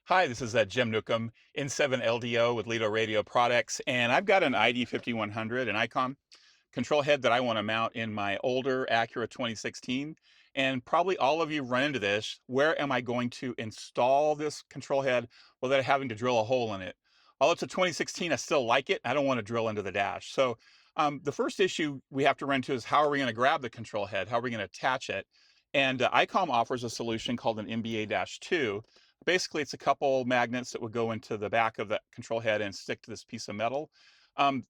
Hi, this is Jim Newcomb, N7LDO with Lido Radio Products, and I've got an ID-5100, an Icom control head that I want to mount in my older Acura 2016. And probably all of you run into this. Where am I going to install this control head without having to drill a hole in it? Although it's a 2016, I still like it. I don't want to drill into the dash. So the first issue we have to run into is how are we going to grab the control head? How are we going to attach it? And Icom offers a solution called an MBA-2. Basically, it's a couple magnets that would go into the back of the control head and stick to this piece of metal. Um,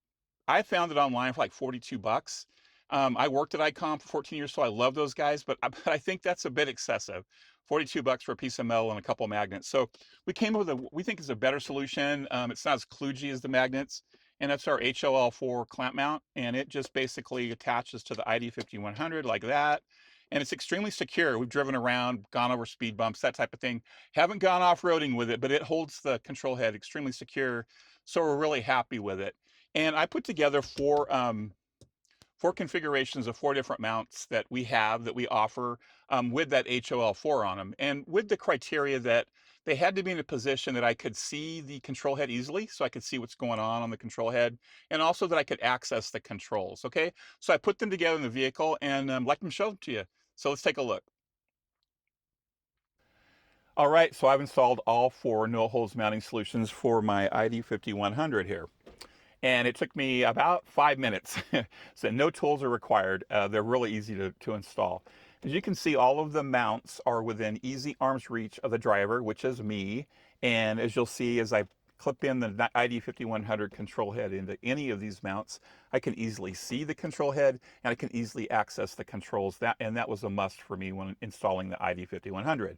I found it online for like 42 bucks. I worked at Icom for 14 years, so I love those guys, but but I think that's a bit excessive. 42 bucks for a piece of metal and a couple magnets. So we came up with we think is a better solution. It's not as kludgy as the magnets, and that's our HOL4 clamp mount, and it just basically attaches to the ID-5100 like that. And it's extremely secure. We've driven around, gone over speed bumps, that type of thing. Haven't gone off-roading with it, but it holds the control head extremely secure. So we're really happy with it. And I put together four configurations of four different mounts that we have that we offer with that HOL4 on them, and with the criteria that they had to be in a position that I could see the control head easily, so I could see what's going on the control head, and also that I could access the controls. Okay, so I put them together in the vehicle and let them show them to you. So let's take a look. All right, so I've installed all four no holes mounting solutions for my ID-5100 here. And it took me about 5 minutes. So no tools are required. They're really easy to install. As you can see, all of the mounts are within easy arm's reach of the driver, which is me. And as you'll see, as I clip in the ID-5100 control head into any of these mounts, I can easily see the control head and I can easily access the controls. And that was a must for me when installing the ID-5100.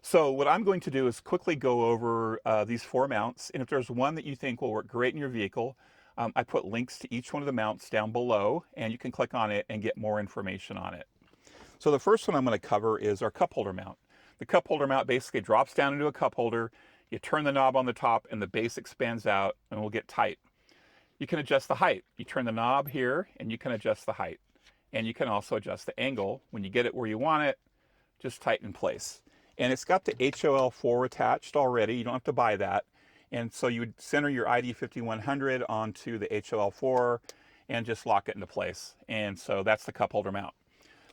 So what I'm going to do is quickly go over these four mounts, and if there's one that you think will work great in your vehicle, I put links to each one of the mounts down below, and you can click on it and get more information on it. So the first one I'm going to cover is our cup holder mount. The cup holder mount basically drops down into a cup holder, you turn the knob on the top, and the base expands out and will get tight. You can adjust the height. You turn the knob here, and you can adjust the height. And you can also adjust the angle. When you get it where you want it, just tighten in place. And it's got the HOL4 attached already. You don't have to buy that. And so you would center your ID-5100 onto the HOL4 and just lock it into place. And so that's the cup holder mount.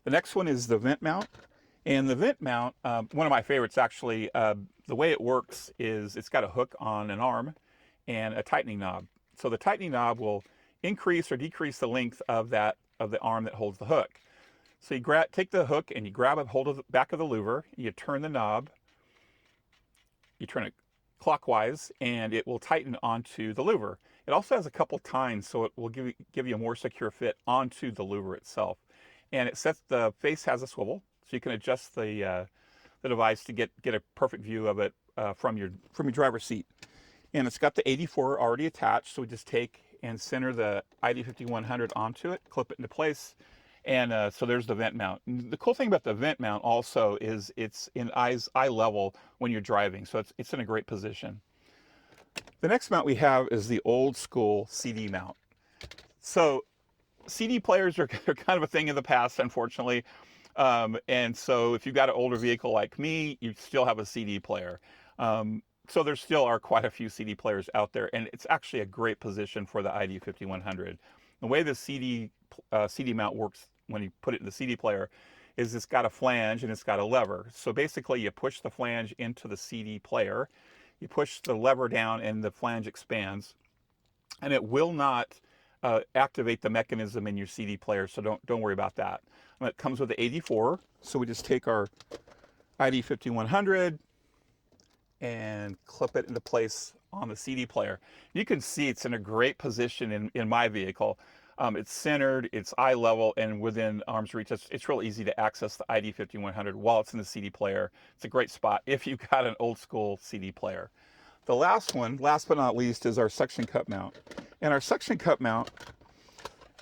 The next one is the vent mount. And the vent mount, one of my favorites actually, the way it works is it's got a hook on an arm and a tightening knob. So the tightening knob will increase or decrease the length of the arm that holds the hook. So you take the hook and you grab a hold of the back of the louver, you turn the knob, you turn it clockwise, and it will tighten onto the louver. It also has a couple tines, so it will give you a more secure fit onto the louver itself. And the face has a swivel, so you can adjust the device to get a perfect view of it from your driver's seat. And it's got the 84 already attached, so we just take and center the ID-5100 onto it, clip it into place. And so there's the vent mount. And the cool thing about the vent mount also is it's in eye level when you're driving, so it's in a great position. The next mount we have is the old school CD mount. So CD players are kind of a thing of the past, unfortunately. And so if you've got an older vehicle like me, you still have a CD player. So there still are quite a few CD players out there, and it's actually a great position for the ID-5100. The way the CD mount works when you put it in the CD player is it's got a flange and it's got a lever. So basically you push the flange into the CD player, you push the lever down and the flange expands, and it will not activate the mechanism in your CD player, so don't worry about that. And it comes with the 84, so we just take our ID-5100 and clip it into place on the CD player. You can see it's in a great position in my vehicle. It's centered, it's eye level, and within arm's reach. It's real easy to access the ID-5100 while it's in the CD player. It's a great spot if you've got an old school CD player. The last one, last but not least, is our suction cup mount. And our suction cup mount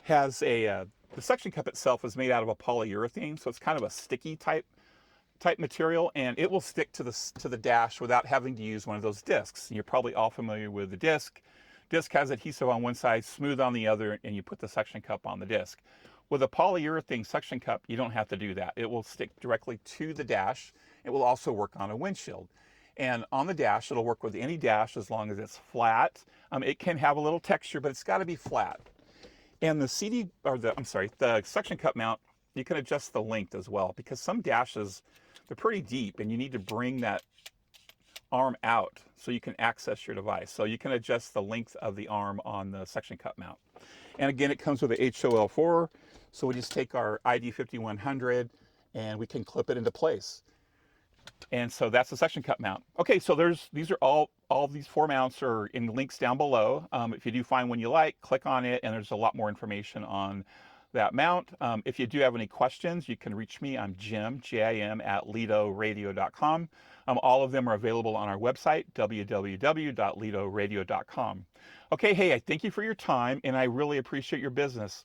has the suction cup itself is made out of a polyurethane, so it's kind of a sticky type material, and it will stick to the dash without having to use one of those discs. You're probably all familiar with the disc. Disc has adhesive on one side, smooth on the other, and you put the suction cup on the disc. With a polyurethane suction cup, you don't have to do that. It will stick directly to the dash. It will also work on a windshield. And on the dash, it'll work with any dash as long as it's flat. It can have a little texture, but it's got to be flat. And the suction cup mount, you can adjust the length as well, because some dashes, they're pretty deep and you need to bring that arm out so you can access your device. So you can adjust the length of the arm on the suction cup mount. And again, it comes with a HOL4. So we just take our ID-5100 and we can clip it into place. And so that's the suction cup mount. Okay, so these are all of these 4 mounts are in links down below. If you do find one you like, click on it, and there's a lot more information on that mount. If you do have any questions, you can reach me. I'm Jim, Jim, at lidoradio.com. All of them are available on our website, www.lidoradio.com. Okay, hey, I thank you for your time, and I really appreciate your business.